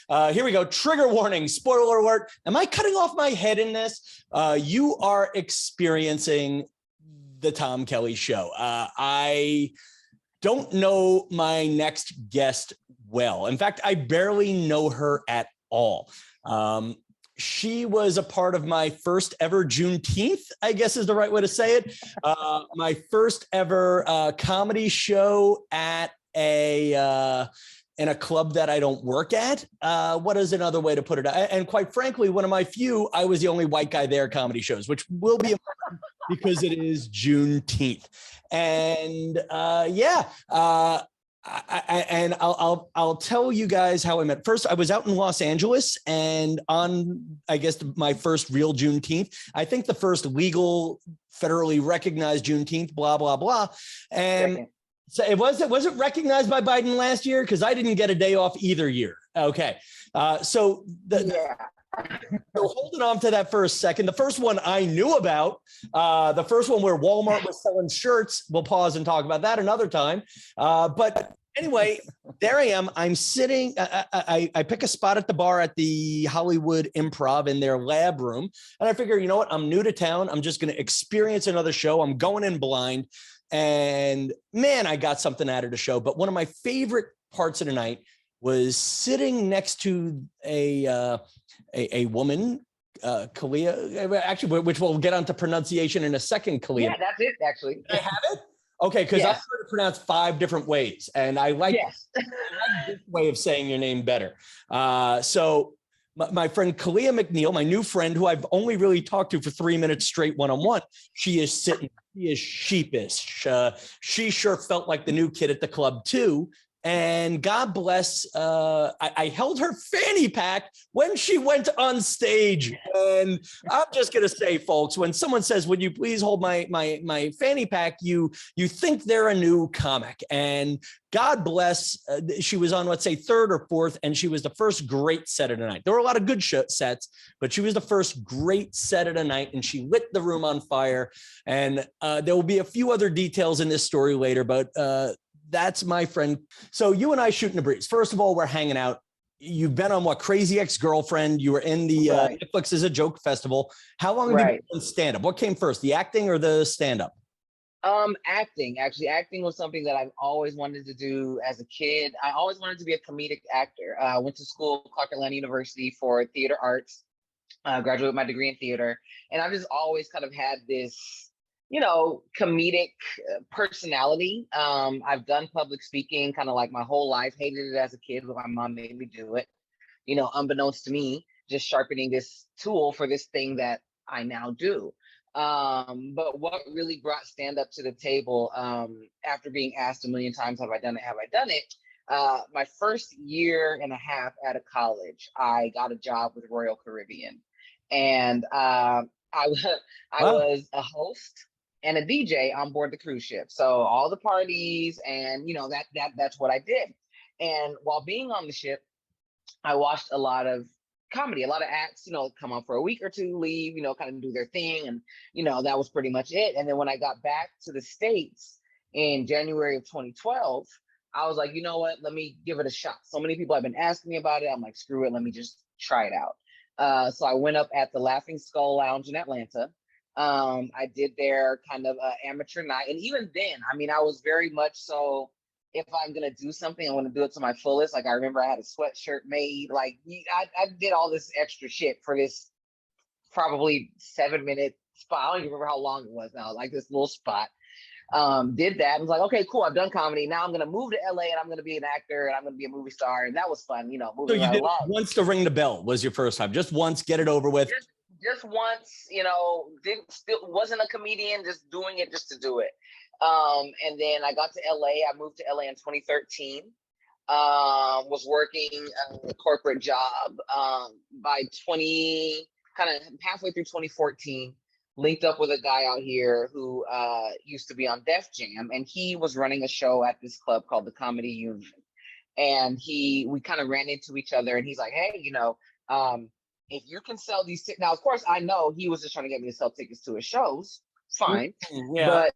Here we go. Trigger warning, spoiler alert. Am I cutting off my head in this? You are experiencing the Tom Kelly Show. I don't know my next guest well. In fact, I barely know her at all. She was a part of my first ever Juneteenth, I guess is the right way to say it. My first ever comedy show at in a club that I don't work at. What is another way to put it? And quite frankly, one of my few, I was the only white guy there comedy shows, which will be important because it is Juneteenth. And I'll tell you guys how I met. First, I was out in Los Angeles, and on, I guess, my first real Juneteenth, I think the first legal, federally recognized Juneteenth, blah, blah, blah. And so was it recognized by Biden last year? Because I didn't get a day off either year. Okay. So holding on to that for a second, the first one I knew about, the first one where Walmart was selling shirts, we'll pause and talk about that another time. But anyway, there I am. I'm sitting, I pick a spot at the bar at the Hollywood Improv in their lab room. And I figure, you know what? I'm new to town. I'm just going to experience another show. I'm going in blind. And man, I got something out of the show. But one of my favorite parts of the night was sitting next to a woman, Kalea, actually, which we'll get onto pronunciation in a second, Kalea. Yeah, that's it, actually. I have it? Okay, because I've heard it pronounced 5 different ways, and I like this way of saying your name better. So my friend Kalea McNeill, my new friend, who I've only really talked to for 3 minutes straight one-on-one, she is sitting, she is sheepish. She sure felt like the new kid at the club too. And God bless, I held her fanny pack when she went on stage. And I'm just going to say, folks, when someone says, would you please hold my fanny pack, you think they're a new comic. And God bless, she was on, let's say, 3rd or 4th, and she was the first great set of the night. There were a lot of good sets, but she was the first great set of the night, and she lit the room on fire. And there will be a few other details in this story later, but that's my friend. So you and I shooting the breeze. First of all, we're hanging out. You've been on Crazy Ex-Girlfriend. You were in the Netflix is a Joke festival. How long have you been in stand-up? What came first, the acting or the stand-up? Acting. Actually, acting was something that I've always wanted to do as a kid. I always wanted to be a comedic actor. I went to school, Clark Atlanta University, for theater arts. Graduated with my degree in theater. And I've just always kind of had this, comedic personality. I've done public speaking kind of like my whole life, hated it as a kid, but my mom made me do it, unbeknownst to me, just sharpening this tool for this thing that I now do. But what really brought stand-up to the table, after being asked a million times, have I done it? My first year and a half out of college, I got a job with Royal Caribbean. And I was a host and a DJ on board the cruise ship. So all the parties and, that's what I did. And while being on the ship, I watched a lot of comedy, a lot of acts, come on for a week or two, leave, kind of do their thing. And, that was pretty much it. And then when I got back to the States in January of 2012, I was like, you know what, let me give it a shot. So many people have been asking me about it. I'm like, screw it, let me just try it out. So I went up at the Laughing Skull Lounge in Atlanta. I did their kind of amateur night. And even then, I was very much so, if I'm going to do something, I want to do it to my fullest. Like, I remember I had a sweatshirt made. Like, I did all this extra shit for this probably 7-minute spot. I don't even remember how long it was now, like this little spot. Did that and was like, okay, cool, I've done comedy. Now I'm going to move to LA and I'm going to be an actor and I'm going to be a movie star. And that was fun, moving so you right did along. Once to ring the bell was your first time. Just once, get it over with. Just once, wasn't a comedian, just doing it just to do it. And then I got to LA. I moved to LA in 2013. Was working a corporate job. By kind of halfway through 2014, linked up with a guy out here who used to be on Def Jam, and he was running a show at this club called the Comedy Union. And we kind of ran into each other, and he's like, hey, if you can sell these tickets. Now, of course, I know he was just trying to get me to sell tickets to his shows. Fine. Yeah. But,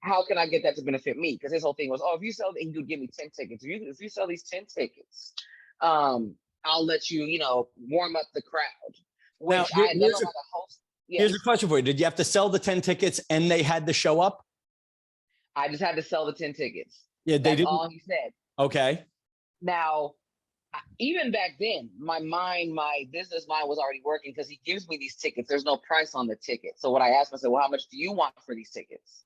how can I get that to benefit me? Because his whole thing was, if you sell, and you give me 10 tickets. If you sell these 10 tickets, I'll let you, warm up the crowd, Now, which I never had a host. here's Yes, a question for you. Did you have to sell the 10 tickets and they had to show up? I just had to sell the 10 tickets. Yeah, they That's didn't. all he said. Okay. Now, even back then, my business mind was already working because he gives me these tickets. There's no price on the ticket. So what I asked him, I said, well, how much do you want for these tickets?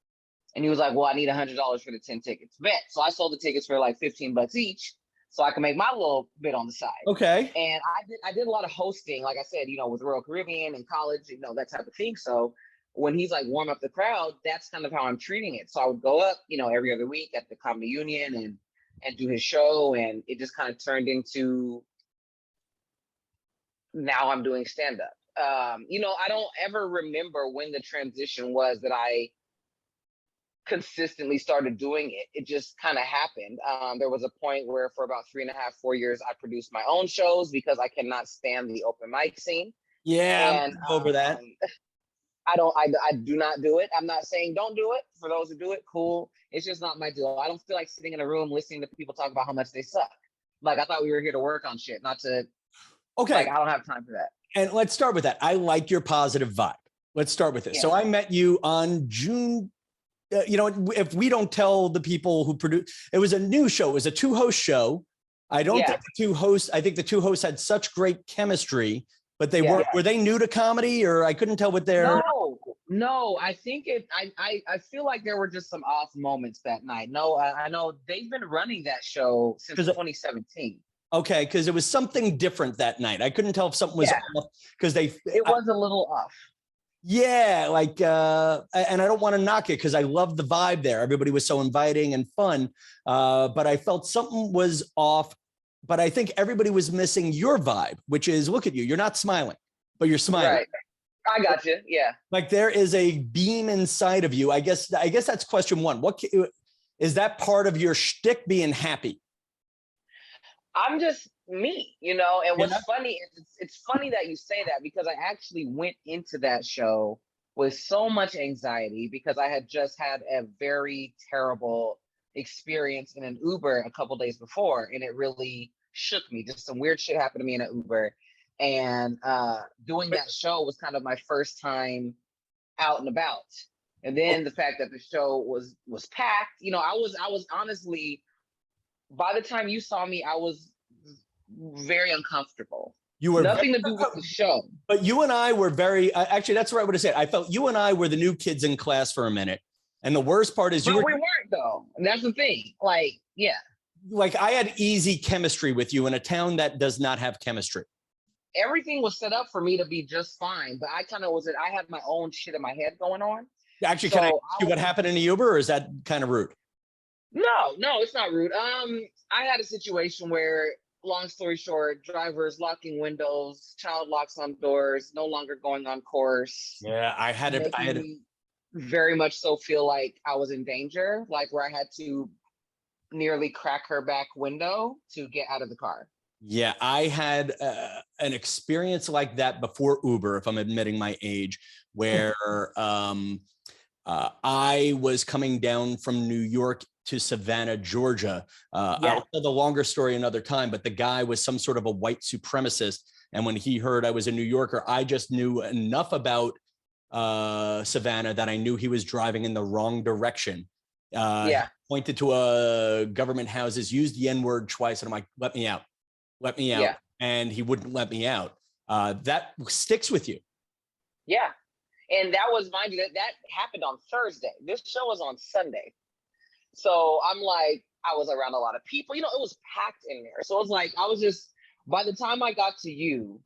And he was like, well, I need $100 for the 10 tickets. Bet. So I sold the tickets for like $15 each so I can make my little bit on the side. Okay. And I did a lot of hosting, like I said, with Royal Caribbean and college, that type of thing. So when he's like warm up the crowd, that's kind of how I'm treating it. So I would go up, every other week at the Comedy Union and do his show. And it just kind of turned into, now I'm doing stand-up. I don't ever remember when the transition was that I consistently started doing it. It just kind of happened. There was a point where for about 3.5, 4 years, I produced my own shows because I cannot stand the open mic scene. Yeah, And I'm over that. I do not do it. I'm not saying don't do it. For those who do it, cool. It's just not my deal. I don't feel like sitting in a room listening to people talk about how much they suck. Like, I thought we were here to work on shit, not to. Okay. Like, I don't have time for that. And let's start with that. I like your positive vibe. Let's start with this. Yeah. So I met you on June. If we don't tell the people who produce, it was a new show. It was a 2-host show. I don't think the two hosts had such great chemistry, but they were they new to comedy, or I couldn't tell what their. No, I think I feel like there were just some off moments that night. No, I know they've been running that show since 2017. Okay, because it was something different that night. I couldn't tell if something was off because it was a little off. Yeah, and I don't want to knock it because I love the vibe there. Everybody was so inviting and fun, but I felt something was off. But I think everybody was missing your vibe, which is, look at you. You're not smiling, but you're smiling. Right. I got you. Yeah. Like there is a beam inside of you. I guess that's question one. What is that part of your shtick, being happy? I'm just me, and what's funny is it's funny that you say that because I actually went into that show with so much anxiety because I had just had a very terrible experience in an Uber a couple days before, and it really shook me. Just some weird shit happened to me in an Uber, and doing that show was kind of my first time out and about. And then the fact that the show was packed, I was honestly, by the time you saw me, I was very uncomfortable. You were nothing to do with the show. But you and I were actually, that's what I would have said. I felt you and I were the new kids in class for a minute. And the worst part is we weren't though. And that's the thing. Like I had easy chemistry with you in a town that does not have chemistry. Everything was set up for me to be just fine, but I had my own shit in my head going on. Actually, can I ask you what happened in the Uber, or is that kind of rude? No, it's not rude. I had a situation where, long story short, drivers locking windows, child locks on doors, no longer going on course. Yeah, I had very much so feel like I was in danger, like where I had to nearly crack her back window to get out of the car. Yeah, I had an experience like that before Uber, if I'm admitting my age, where I was coming down from New York to Savannah, Georgia. I'll tell the longer story another time, but the guy was some sort of a white supremacist. And when he heard I was a New Yorker, I just knew enough about Savannah that I knew he was driving in the wrong direction. He pointed to government houses, used the N-word twice. And I'm like, let me out. Yeah. And he wouldn't let me out. That sticks with you. Yeah. And that was, mind you, that happened on Thursday. This show was on Sunday. So I'm like, I was around a lot of people, it was packed in there. So it was like, by the time I got to you,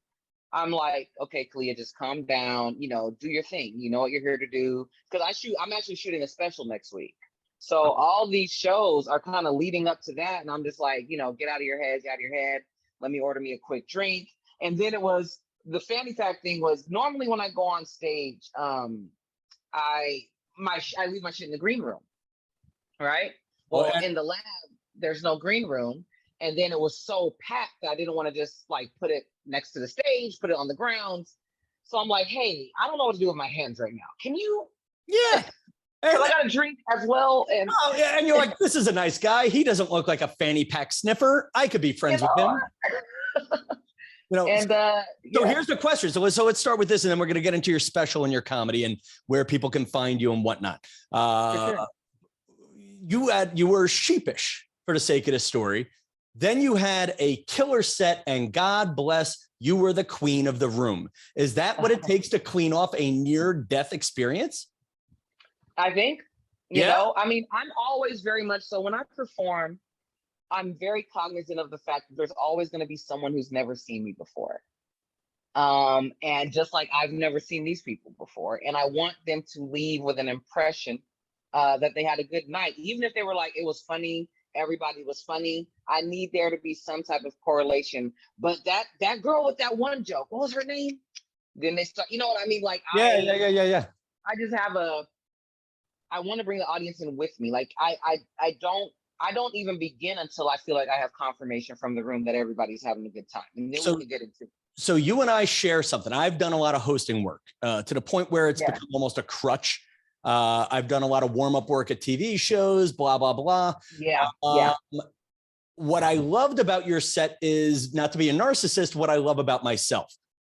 I'm like, okay, Kalea, just calm down, do your thing. You know what you're here to do. Because I'm actually shooting a special next week. So all these shows are kind of leading up to that. And I'm just like, get out of your head. Let me order me a quick drink. And then it was, the fanny pack thing was, normally when I go on stage, I leave my shit in the green room. Right? Well, in the lab, there's no green room. And then it was so packed that I didn't want to just put it next to the stage, put it on the ground. So I'm like, hey, I don't know what to do with my hands right now. Can you? Yeah. Because I got a drink as well. And and you're like, this is a nice guy. He doesn't look like a fanny pack sniffer. I could be friends with him. And so yeah. here's the question. So let's start with this, and then we're going to get into your special and your comedy and where people can find you and whatnot. Sure. You were sheepish for the sake of the story. Then you had a killer set, and God bless, you were the queen of the room. Is that what it takes to clean off a near-death experience? I think, you know, I mean, I'm always very much so when I perform, I'm very cognizant of the fact that there's always going to be someone who's never seen me before. And just like I've never seen these people before. And I want them to leave with an impression that they had a good night. Even if they were like, it was funny, everybody was funny. I need there to be some type of correlation. But that girl with that one joke, what was her name? Then they start, you know what I mean? Like, yeah. I just have I want to bring the audience in with me. Like, I don't even begin until I feel like I have confirmation from the room that everybody's having a good time. And then we can get into it. So you and I share something. I've done a lot of hosting work to the point where it's become almost a crutch. I've done a lot of warm-up work at TV shows, blah, blah, blah. What I loved about your set is, not to be a narcissist, what I love about myself.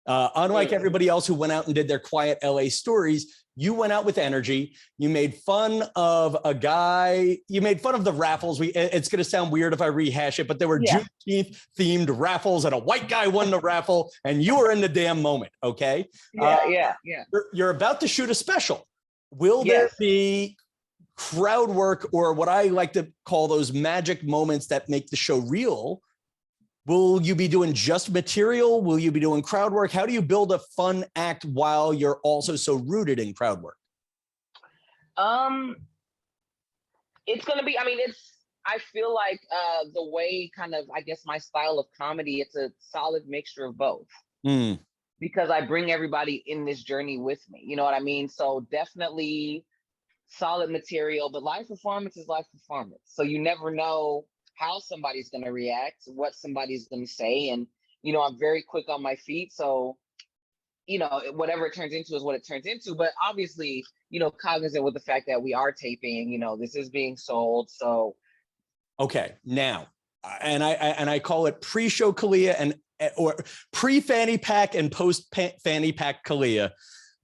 Unlike everybody else who went out and did their quiet LA stories, you went out with energy. You made fun of a guy. You made fun of the raffles. It's going to sound weird if I rehash it, but there were Juneteenth themed raffles, and a white guy won the raffle, and you were in the damn moment. Okay. You're about to shoot a special. Will there be crowd work, or what I like to call those magic moments that make the show real? Will you be doing just material? Will you be doing crowd work? How do you build a fun act while you're also so rooted in crowd work? It's going to be, I mean, I feel like the way kind of, I guess, my style of comedy, it's a solid mixture of both. Because I bring everybody in this journey with me. You know what I mean? So definitely solid material, but live performance is live performance. So you never know how somebody's going to react, what somebody's going to say. And, you know, I'm very quick on my feet. So, you know, whatever it turns into is what it turns into. But obviously, you know, cognizant with the fact that we are taping, you know, this is being sold. So. Okay. Now, and I call it pre-show Kalea or pre-fanny pack and post-fanny pack Kalea.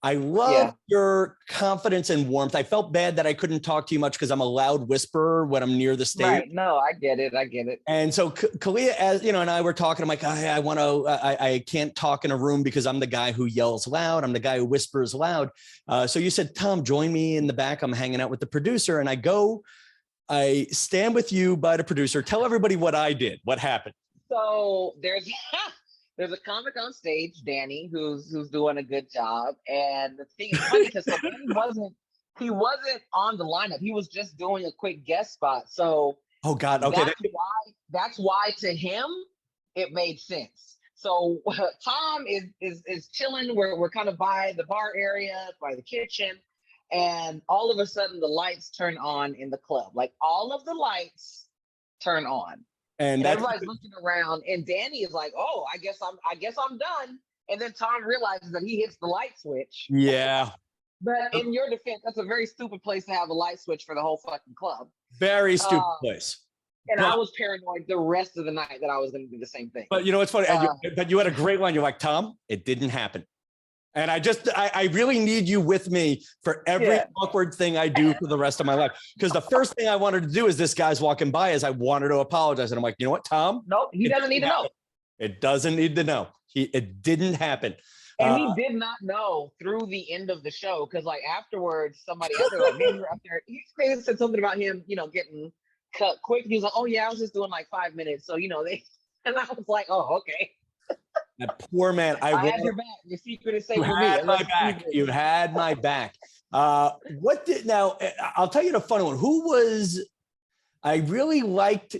I love your confidence and warmth. I felt bad that I couldn't talk to you much because I'm a loud whisperer when I'm near the stage. Right. No, I get it. And so Kalea, as you know, and I were talking, I'm like, I can't talk in a room because I'm the guy who yells loud. I'm the guy who whispers loud. So you said, Tom, join me in the back. I'm hanging out with the producer, and I stand with you by the producer. Tell everybody what I did. What happened? So there's a comic on stage, Danny, who's doing a good job. And the thing is funny because Danny he wasn't on the lineup. He was just doing a quick guest spot. So oh God, okay. That's why to him it made sense. So Tom is chilling. We're kind of by the bar area, by the kitchen, and all of a sudden the lights turn on in the club. Like all of the lights turn on. And everybody's looking around, and Danny is like, "Oh, I guess I'm done." And then Tom realizes that he hits the light switch. Yeah. But in your defense, that's a very stupid place to have a light switch for the whole fucking club. Very stupid place. And I was paranoid the rest of the night that I was going to do the same thing. But you know what's funny? But you had a great line. You're like, Tom, it didn't happen. And I really need you with me for every awkward thing I do for the rest of my life. Because the first thing I wanted to do is this guy's walking by is I wanted to apologize. And I'm like, you know what, Tom? Nope, he doesn't need to know. It doesn't need to know. It didn't happen. And he did not know through the end of the show. Because like afterwards, somebody else was like, man, you're up there. He said something about him, you know, getting cut quick. He was like, oh yeah, I was just doing like 5 minutes. So, you know, and I was like, oh, okay. That poor man. I had your back. Your secret is safe for me. You had my back. You had my back. Now, I'll tell you the funny one. I really liked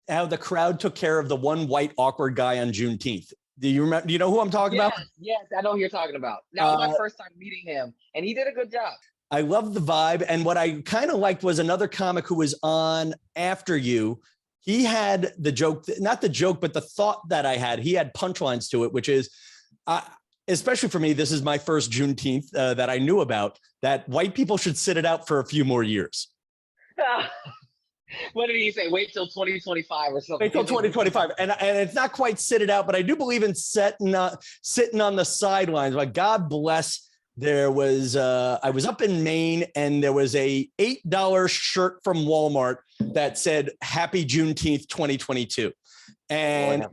how the crowd took care of the one white awkward guy on Juneteenth. Do you remember? Do you know who I'm talking about? Yes, I know who you're talking about. That was my first time meeting him, and he did a good job. I love the vibe. And what I kind of liked was another comic who was on after you. He had the joke, not the joke, but the thought that I had. He had punchlines to it, which is, especially for me, this is my first Juneteenth that I knew about, that white people should sit it out for a few more years. What did he say? Wait till 2025 or something. Wait till 2025. And it's not quite sit it out, but I do believe in sitting on the sidelines. But God bless. There was I was up in Maine, and there was a $8 shirt from Walmart that said Happy Juneteenth 2022. And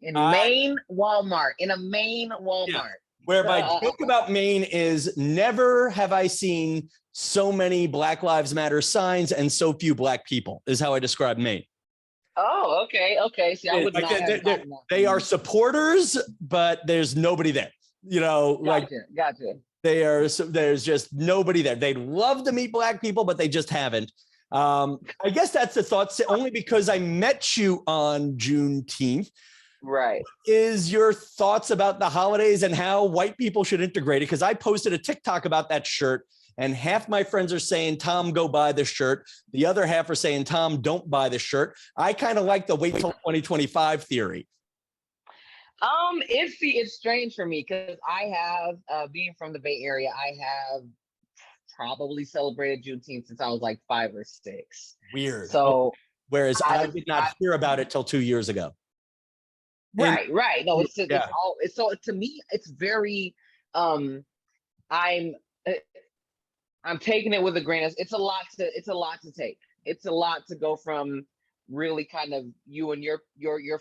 in Maine Walmart, in a Maine Walmart. Yeah. Where my joke about Maine is never have I seen so many Black Lives Matter signs and so few Black people is how I describe Maine. Oh, okay. Okay. See, I would not have gotten that. They are supporters, but there's nobody there. You know, Gotcha. There's just nobody there. They'd love to meet Black people, but they just haven't. I guess that's the thought, only because I met you on Juneteenth. Right. Is your thoughts about the holidays and how white people should integrate it? Because I posted a TikTok about that shirt, and half my friends are saying, Tom, go buy the shirt. The other half are saying, Tom, don't buy the shirt. I kind of like the wait till 2025 theory. It's strange for me because I have, being from the Bay Area, I have probably celebrated Juneteenth since I was like 5 or 6. Weird. So, whereas I did not hear about it till 2 years ago. Right. No, it's so to me, it's very, I'm taking it with a grain of, it's a lot to take. It's a lot to go from really kind of you and your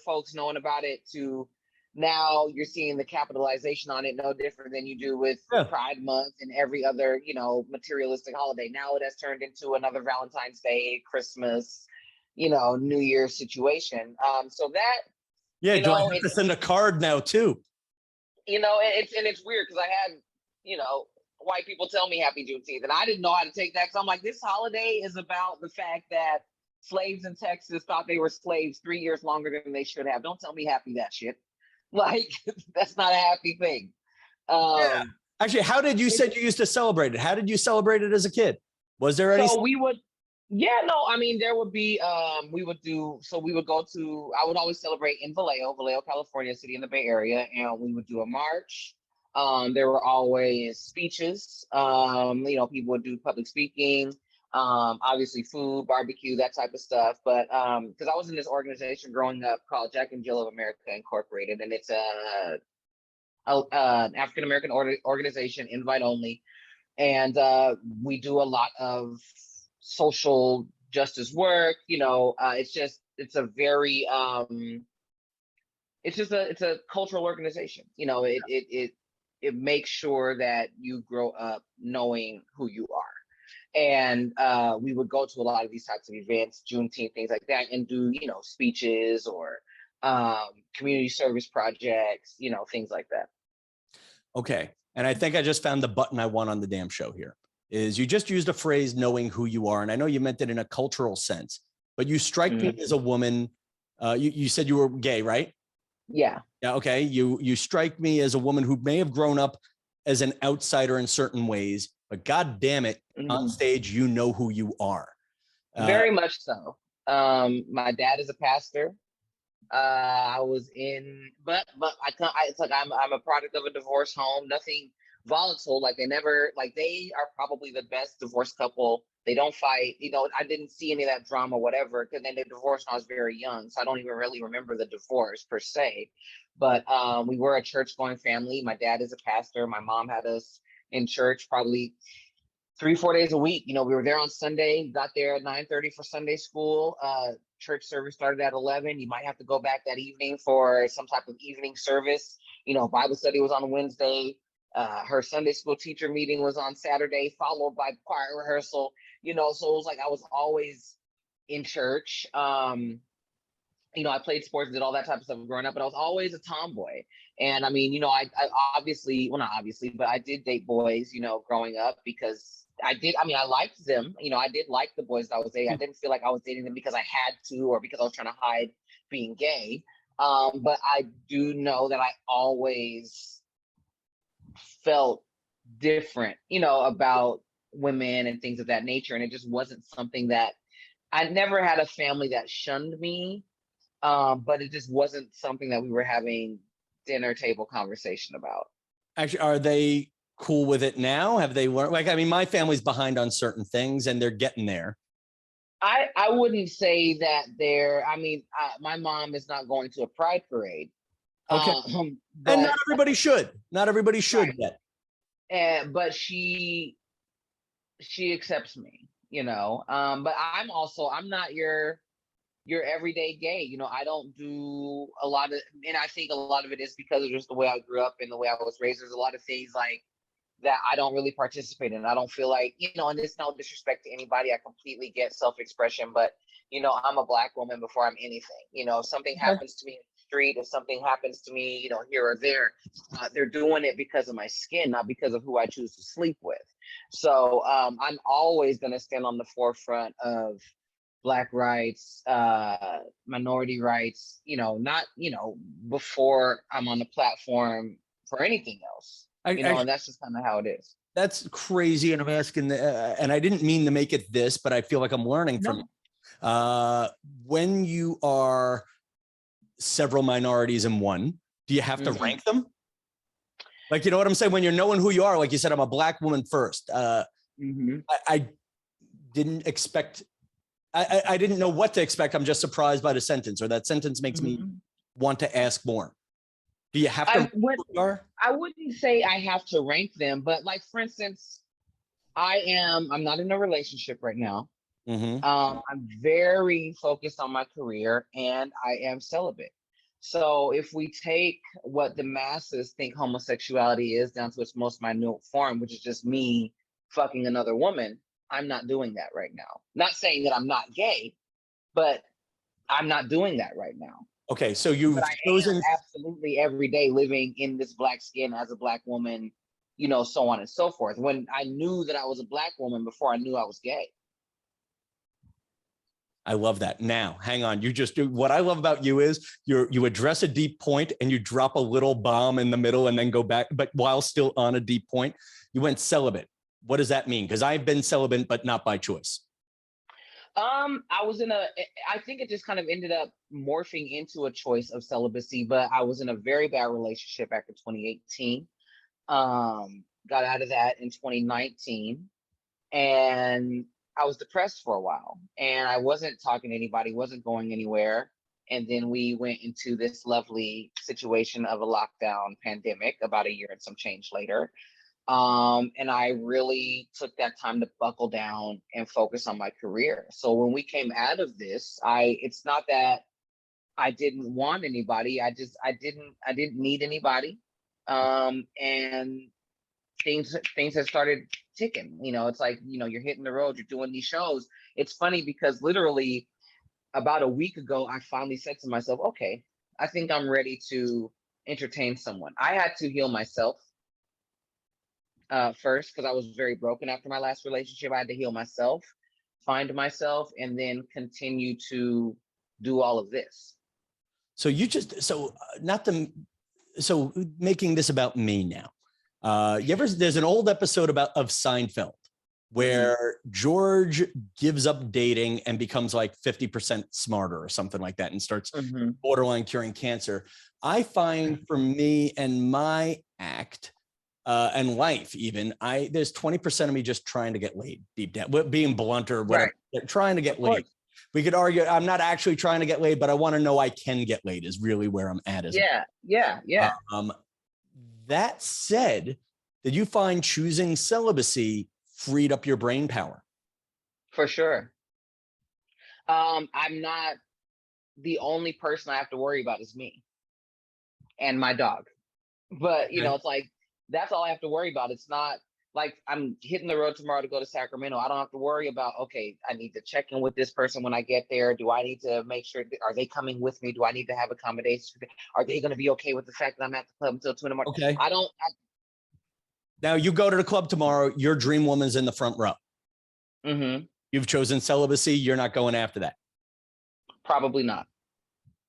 folks knowing about it to now you're seeing the capitalization on it no different than you do with Pride Month and every other, materialistic holiday. Now it has turned into another Valentine's Day, Christmas, New Year's situation. So that, do I have to send a card now too? It's weird because I had, white people tell me Happy Juneteenth, and I didn't know how to take that because I'm like, this holiday is about the fact that slaves in Texas thought they were slaves 3 years longer than they should have. Don't tell me happy that shit. Like, that's not a happy thing. Actually, how did you said you used to celebrate it? How did you celebrate it as a kid? Was there any? So we would, there would be, we would go to, I would always celebrate in Vallejo, California, city in the Bay Area, and we would do a march. There were always speeches. People would do public speaking. Obviously food, barbecue, that type of stuff. But because I was in this organization growing up called Jack and Jill of America Incorporated, and it's an African American organization, invite only, and we do a lot of social justice work. It's a very it's a cultural organization. It makes sure that you grow up knowing who you are. And we would go to a lot of these types of events, Juneteenth, things like that, and do, speeches or community service projects, things like that. Okay. And I think I just found the button I want on the damn show here. Is you just used a phrase, knowing who you are. And I know you meant it in a cultural sense, but you strike me as a woman. You said you were gay, right? Yeah. Yeah. Okay. You strike me as a woman who may have grown up as an outsider in certain ways, but God damn it, on stage, you know who you are. Very much so. My dad is a pastor. I was in, but it's like I'm a product of a divorce home. Nothing volatile. Like they are probably the best divorced couple. They don't fight. I didn't see any of that drama, whatever. Because then they divorced when I was very young, so I don't even really remember the divorce per se. But we were a church-going family. My dad is a pastor. My mom had us in church probably 3-4 days a week. We were there on Sunday, got there at 9:30 for Sunday school. Church service started at 11. You might have to go back that evening for some type of evening service. Bible study was on Wednesday. Her Sunday school teacher meeting was on Saturday, followed by choir rehearsal. So it was like I was always in church. I played sports, did all that type of stuff growing up, but I was always a tomboy. And I mean, I obviously, well, not obviously, but I did date boys, growing up because I liked them. I did like the boys that I was dating. I didn't feel like I was dating them because I had to or because I was trying to hide being gay. But I do know that I always felt different, about women and things of that nature. And it just wasn't something that I never had a family that shunned me. But it just wasn't something that we were having dinner table conversation about. Actually, are they cool with it now? Have they learned? My family's behind on certain things and they're getting there. I wouldn't say that there. I mean, my mom is not going to a pride parade, Okay. And not but everybody should. Not everybody should right. yet. But she accepts me, you know. But I'm not your everyday gay. You know, I don't do a lot of, and I think a lot of it is because of just the way I grew up and the way I was raised. There's a lot of things like that I don't really participate in. I don't feel like, you know, and it's no disrespect to anybody. I completely get self-expression, but you know, I'm a Black woman before I'm anything. You know, if something Okay. happens to me in the street, if something happens to me, you know, here or there, they're doing it because of my skin, not because of who I choose to sleep with. So I'm always going to stand on the forefront of Black rights, minority rights, you know, not, you know, before I'm on the platform for anything else, you know, and that's just kind of how it is. That's crazy. And I'm asking, and I didn't mean to make it this, but I feel like I'm learning from it. When you are several minorities in one, do you have to rank them? Like, you know what I'm saying? When you're knowing who you are, like you said, I'm a Black woman first. I didn't expect, I didn't know what to expect. I'm just surprised by the sentence, or that sentence makes me want to ask more. Do you have to? I wouldn't say I have to rank them, but like, for instance, I'm not in a relationship right now. I'm very focused on my career and I am celibate. So if we take what the masses think homosexuality is down to its most minute form, which is just me fucking another woman, I'm not doing that right now. Not saying that I'm not gay, but I'm not doing that right now. Okay, so you've chosen absolutely every day living in this Black skin as a Black woman, you know, so on and so forth. When I knew that I was a Black woman before I knew I was gay. I love that. Now, hang on. You just do what I love about you is you address a deep point and you drop a little bomb in the middle and then go back, but while still on a deep point. You went celibate. What does that mean? Because I've been celibate, but not by choice. I think it just kind of ended up morphing into a choice of celibacy, but I was in a very bad relationship after 2018. Got out of that in 2019, and I was depressed for a while, and I wasn't talking to anybody, wasn't going anywhere. And then we went into this lovely situation of a lockdown pandemic about a year and some change later. And I really took that time to buckle down and focus on my career. So when we came out of this, it's not that I didn't want anybody. I didn't need anybody. And things have started ticking. You know, it's like, you know, you're hitting the road, you're doing these shows. It's funny because literally about a week ago, I finally said to myself, okay, I think I'm ready to entertain someone. I had to heal myself first, because I was very broken after my last relationship. I had to heal myself, find myself, and then continue to do all of this. So so making this about me now. There's an old episode of Seinfeld where George gives up dating and becomes like 50% smarter or something like that and starts borderline curing cancer. I find for me and my act, and life, even there's 20% of me just trying to get laid deep down, being blunt or whatever, trying to get laid. We could argue I'm not actually trying to get laid, but I want to know I can get laid is really where I'm at. That said, did you find choosing celibacy freed up your brain power? For sure. I'm not, the only person I have to worry about is me and my dog. But, you know, it's like, that's all I have to worry about. It's not like I'm hitting the road tomorrow to go to Sacramento. I don't have to worry about, okay, I need to check in with this person when I get there. Do I need to make sure, are they coming with me? Do I need to have accommodations? Are they going to be okay with the fact that I'm at the club until 2 a.m? Okay. Now you go to the club tomorrow, your dream woman's in the front row. You've chosen celibacy. You're not going after that. Probably not.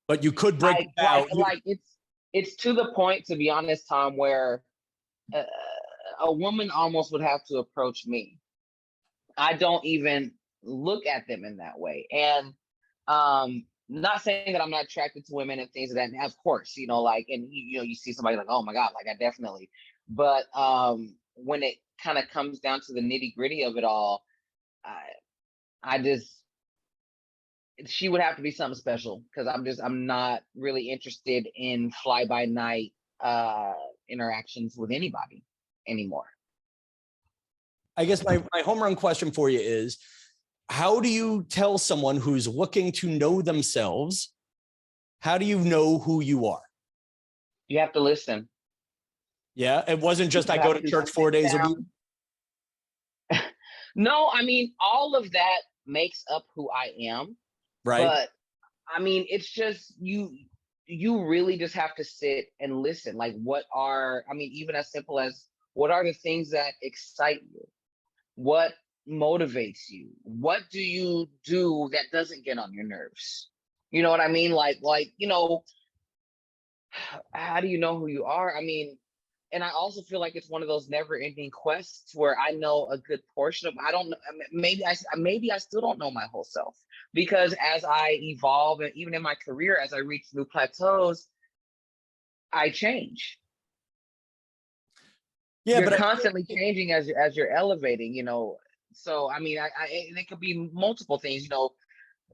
But you could break it out. It's to the point, to be honest, Tom, where a woman almost would have to approach me. I don't even look at them in that way. And not saying that I'm not attracted to women and things of that. And of course, you know, like, and you know, you see somebody like, oh my God, like I definitely. But when it kind of comes down to the nitty gritty of it all, I just, she would have to be something special, because I'm not really interested in fly by night interactions with anybody anymore. I guess my home run question for you is, how do you tell someone who's looking to know themselves, how do you know who you are? You have to listen. Yeah, it wasn't just I go to church 4 days a week. No, I mean, all of that makes up who I am. Right. But I mean, it's just you really just have to sit and listen. Like, even as simple as, what are the things that excite you? What motivates you? What do you do that doesn't get on your nerves? You know what I mean? Like, how do you know who you are? I mean, and I also feel like it's one of those never-ending quests where I know a good portion of, I don't know, maybe I still don't know my whole self, because as I evolve, and even in my career, as I reach new plateaus, I change. Yeah, you're but constantly changing as you're elevating, So I mean, and it could be multiple things,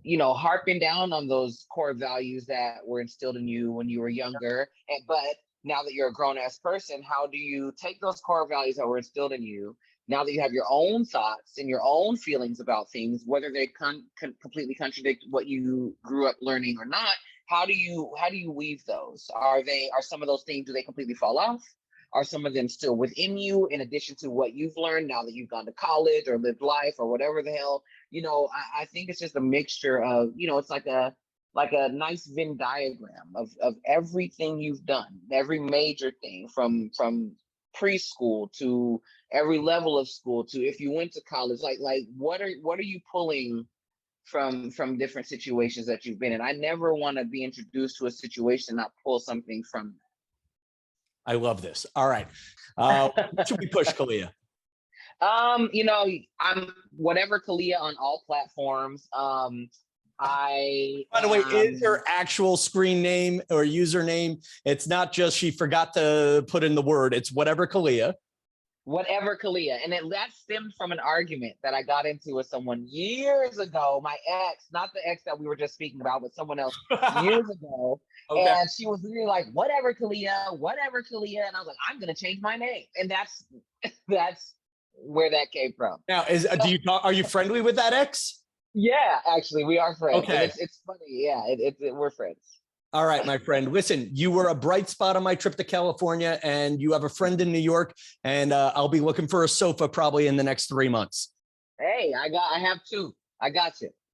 harping down on those core values that were instilled in you when you were younger. But now that you're a grown-ass person, how do you take those core values that were instilled in you, now that you have your own thoughts and your own feelings about things, whether they completely contradict what you grew up learning or not? How do you weave those? Are some of those things, do they completely fall off? Are some of them still within you, in addition to what you've learned now that you've gone to college or lived life or whatever the hell? I think it's just a mixture of, it's like a nice Venn diagram of everything you've done, every major thing, from preschool to every level of school, to if you went to college, like what are you pulling from different situations that you've been in? I never want to be introduced to a situation, not pull something from. I love this. All right. What should we push, Kalea? I'm whatever Kalea on all platforms. By the way, is her actual screen name or username? It's not just she forgot to put in the word. It's whatever Kalea. Whatever Kalea. And that stemmed from an argument that I got into with someone years ago. My ex, not the ex that we were just speaking about, but someone else years ago. Okay. And she was really like, whatever Kalea. And I was like, I'm going to change my name. And that's where that came from. Now, are you friendly with that ex? Yeah, actually, we are friends. Okay. And it's funny. Yeah, we're friends. All right, my friend. Listen, you were a bright spot on my trip to California, and you have a friend in New York, and I'll be looking for a sofa probably in the next 3 months. Hey, I have two. I got you.